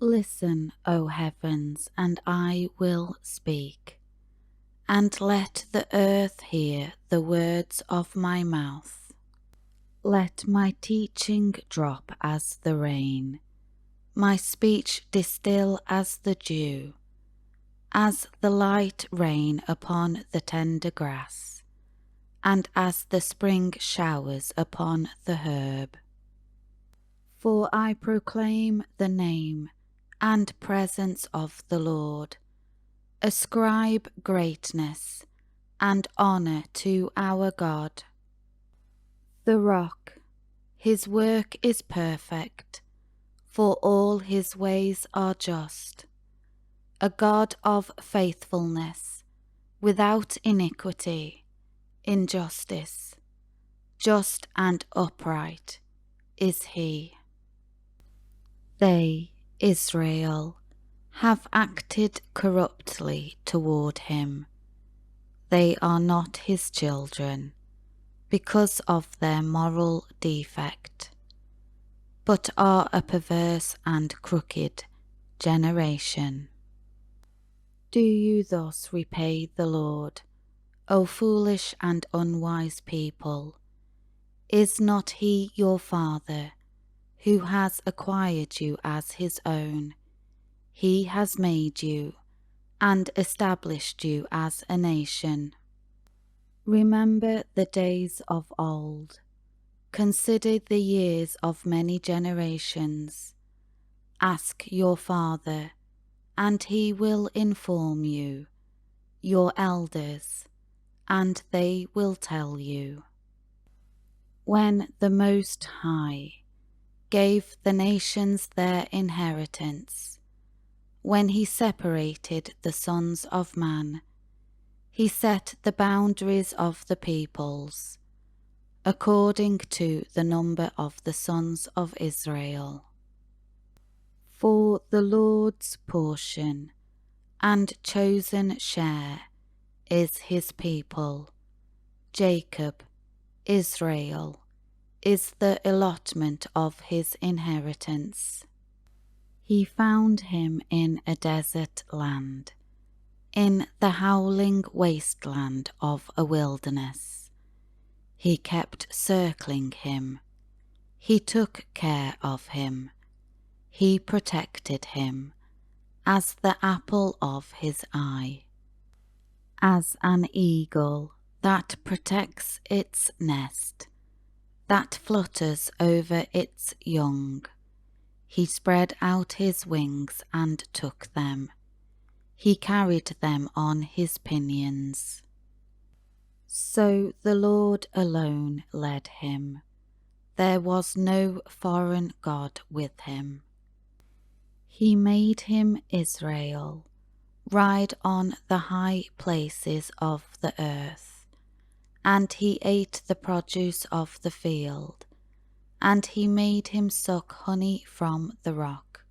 Listen, O heavens, and I will speak, and let the earth hear the words of my mouth. Let my teaching drop as the rain, my speech distill as the dew, as the light rain upon the tender grass, and as the spring showers upon the herb. For I proclaim the name and presence of the Lord. Ascribe greatness and honour to our God. The rock, his work is perfect, for all his ways are just. A God of faithfulness, without iniquity, injustice, just and upright is he. They, Israel, have acted corruptly toward him. They are not his children, because of their moral defect, but are a perverse and crooked generation. Do you thus repay the Lord, O foolish and unwise people? Is not he your Father, who has acquired you as his own? He has made you and established you as a nation. Remember the days of old. Consider the years of many generations. Ask your father, and he will inform you, your elders, and they will tell you. When the Most High gave the nations their inheritance, when he separated the sons of man, he set the boundaries of the peoples, according to the number of the sons of Israel. For the Lord's portion and chosen share is his people. Jacob, Israel, is the allotment of his inheritance. He found him in a desert land, in the howling wasteland of a wilderness. He kept circling him. He took care of him. He protected him as the apple of his eye. As an eagle that protects its nest, that flutters over its young, he spread out his wings and took them. He carried them on his pinions. So the Lord alone led him. There was no foreign god with him. He made him Israel, ride on the high places of the earth, and he ate the produce of the field, and he made him suck honey from the rock,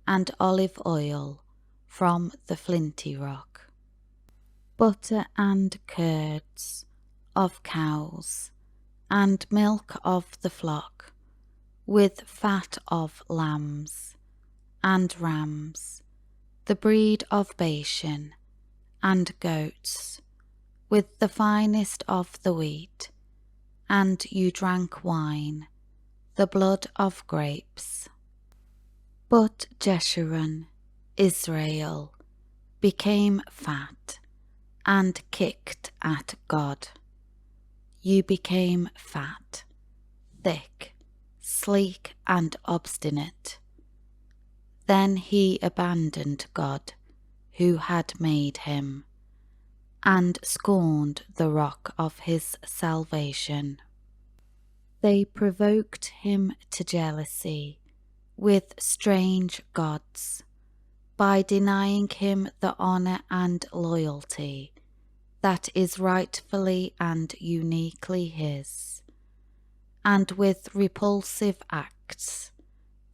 and olive oil from the flinty rock, butter and curds of cows, and milk of the flock, with fat of lambs and rams, the breed of Bashan, and goats, with the finest of the wheat, and you drank wine, the blood of grapes. But Jeshurun, Israel, became fat, and kicked at God. You became fat, thick, sleek, and obstinate. Then he abandoned God, who had made him, and scorned the rock of his salvation. They provoked him to jealousy with strange gods, by denying him the honour and loyalty that is rightfully and uniquely his, and with repulsive acts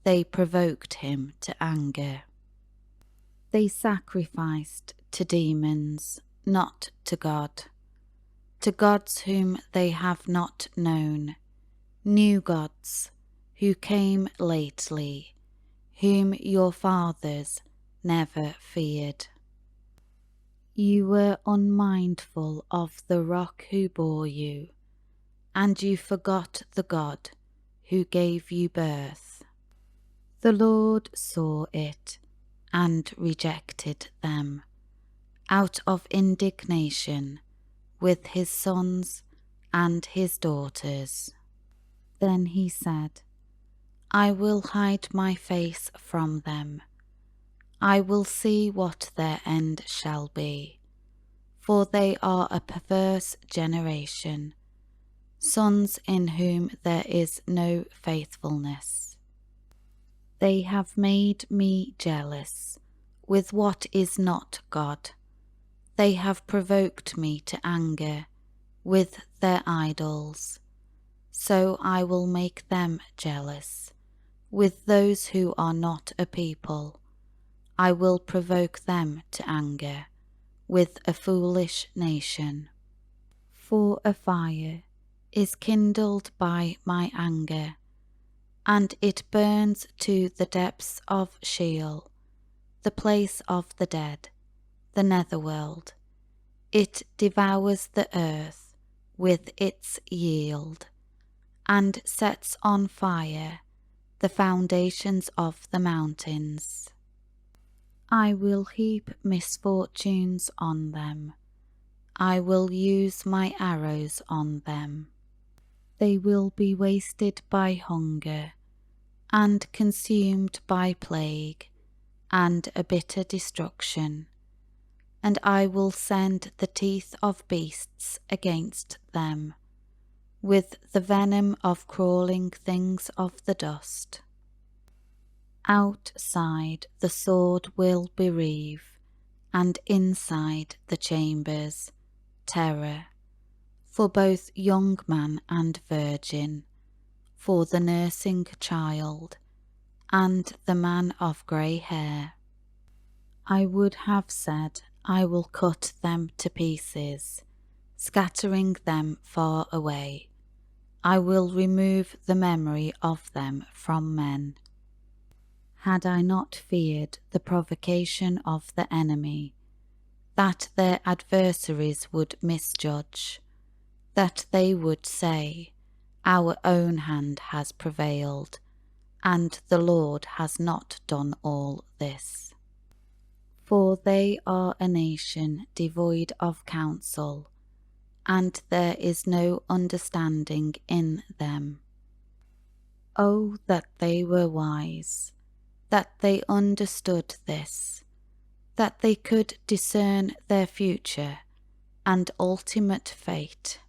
they provoked him to anger. They sacrificed to demons, not to God, to gods whom they have not known, new gods who came lately, whom your fathers never feared. You were unmindful of the rock who bore you, and you forgot the God who gave you birth. The Lord saw it and rejected them out of indignation with his sons and his daughters. Then he said, I will hide my face from them. I will see what their end shall be, for they are a perverse generation, sons in whom there is no faithfulness. They have made me jealous with what is not God. They have provoked me to anger with their idols. So I will make them jealous with those who are not a people. I will provoke them to anger with a foolish nation. For a fire is kindled by my anger, and it burns to the depths of Sheol, the place of the dead, the netherworld. It devours the earth with its yield, and sets on fire the foundations of the mountains. I will heap misfortunes on them. I will use my arrows on them. They will be wasted by hunger, and consumed by plague, and a bitter destruction. And I will send the teeth of beasts against them, with the venom of crawling things of the dust. Outside the sword will bereave, and inside the chambers terror, for both young man and virgin, for the nursing child, and the man of grey hair. I would have said, I will cut them to pieces, scattering them far away. I will remove the memory of them from men. Had I not feared the provocation of the enemy, that their adversaries would misjudge, that they would say, Our own hand has prevailed, and the Lord has not done all this. For they are a nation devoid of counsel, and there is no understanding in them. Oh, that they were wise, that they understood this, that they could discern their future and ultimate fate.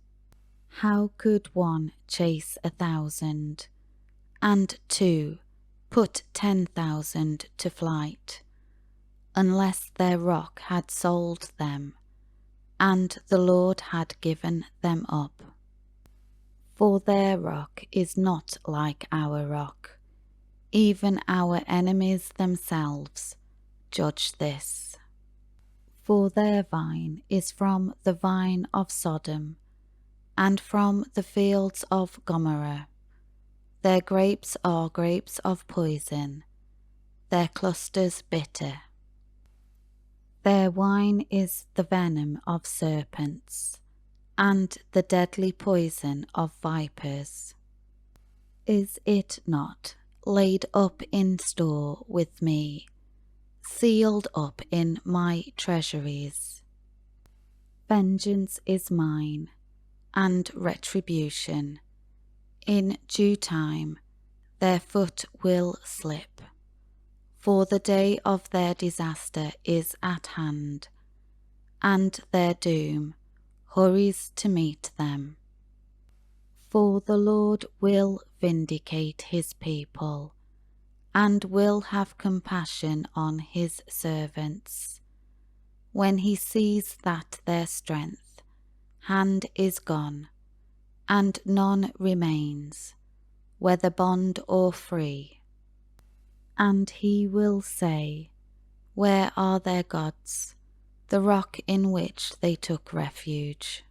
How could one chase 1,000, and two put 10,000 to flight, unless their rock had sold them, and the Lord had given them up? For their rock is not like our rock. Even our enemies themselves judge this. For their vine is from the vine of Sodom, and from the fields of Gomorrah. Their grapes are grapes of poison, their clusters bitter. Their wine is the venom of serpents, and the deadly poison of vipers. Is it not laid up in store with me, sealed up in my treasuries? Vengeance is mine, and retribution. In due time their foot will slip, for the day of their disaster is at hand, and their doom hurries to meet them. For the Lord will vindicate his people, and will have compassion on his servants, when he sees that their strength hand is gone, and none remains, whether bond or free. And he will say, Where are their gods, the rock in which they took refuge?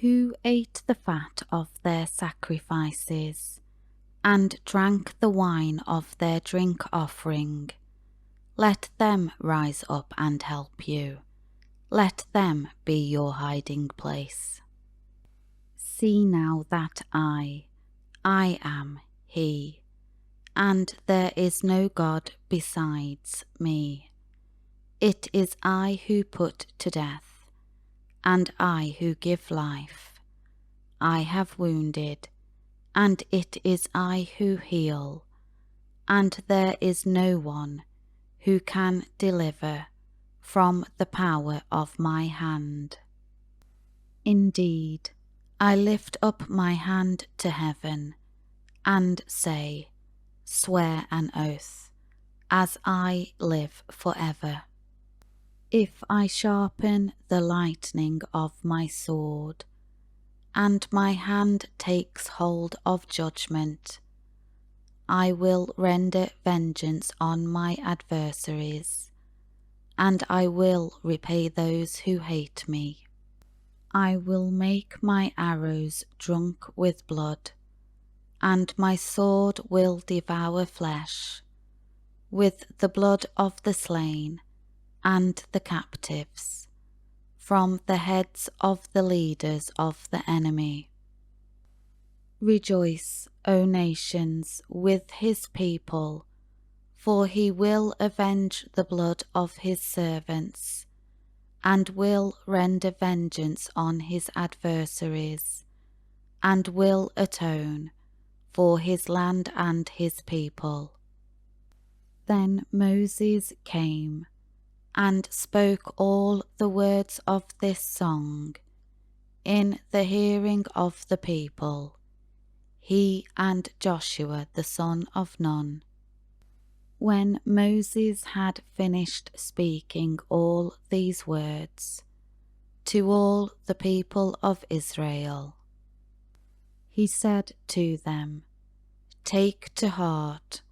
Who ate the fat of their sacrifices, and drank the wine of their drink offering. Let them rise up and help you. Let them be your hiding place. See now that I am He, and there is no God besides me. It is I who put to death, and I who give life. I have wounded, and it is I who heal, and there is no one who can deliver from the power of my hand. Indeed, I lift up my hand to heaven, and say, swear an oath, as I live forever. If I sharpen the lightning of my sword, and my hand takes hold of judgment, I will render vengeance on my adversaries, and I will repay those who hate me. I will make my arrows drunk with blood, and my sword will devour flesh, with the blood of the slain and the captives, from the heads of the leaders of the enemy. Rejoice, O nations, with his people, for he will avenge the blood of his servants, and will render vengeance on his adversaries, and will atone for his land and his people. Then Moses came and spoke all the words of this song in the hearing of the people, he and Joshua the son of Nun. When Moses had finished speaking all these words to all the people of Israel, he said to them, take to heart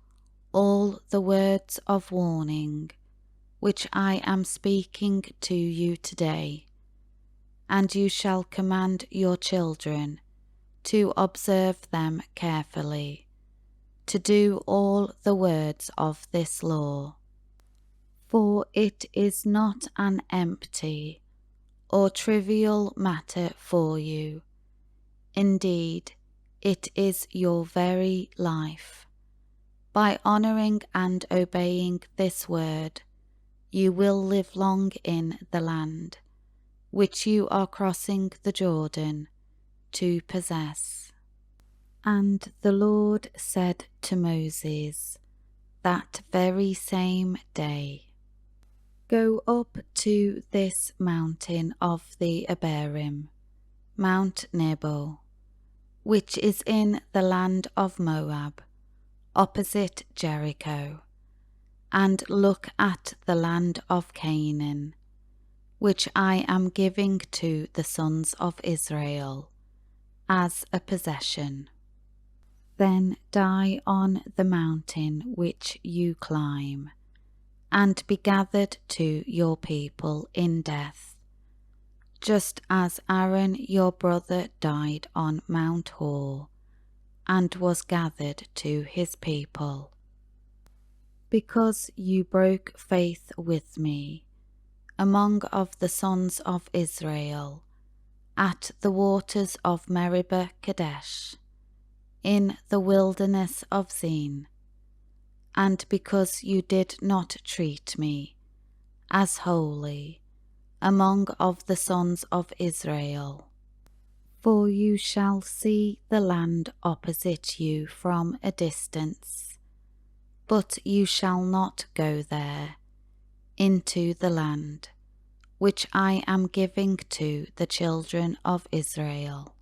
all the words of warning which I am speaking to you today, and you shall command your children to observe them carefully, to do all the words of this law. For it is not an empty or trivial matter for you. Indeed, it is your very life. By honouring and obeying this word, you will live long in the land which you are crossing the Jordan to possess. And the Lord said to Moses that very same day, go up to this mountain of the Abarim, Mount Nebo, which is in the land of Moab, opposite Jericho, and look at the land of Canaan, which I am giving to the sons of Israel as a possession. Then die on the mountain which you climb, and be gathered to your people in death, just as Aaron your brother died on Mount Hor, and was gathered to his people. Because you broke faith with me among of the sons of Israel, at the waters of Meribah Kadesh, in the wilderness of Zin, and because you did not treat me as holy among of the sons of Israel. For you shall see the land opposite you from a distance, but you shall not go there into the land which I am giving to the children of Israel.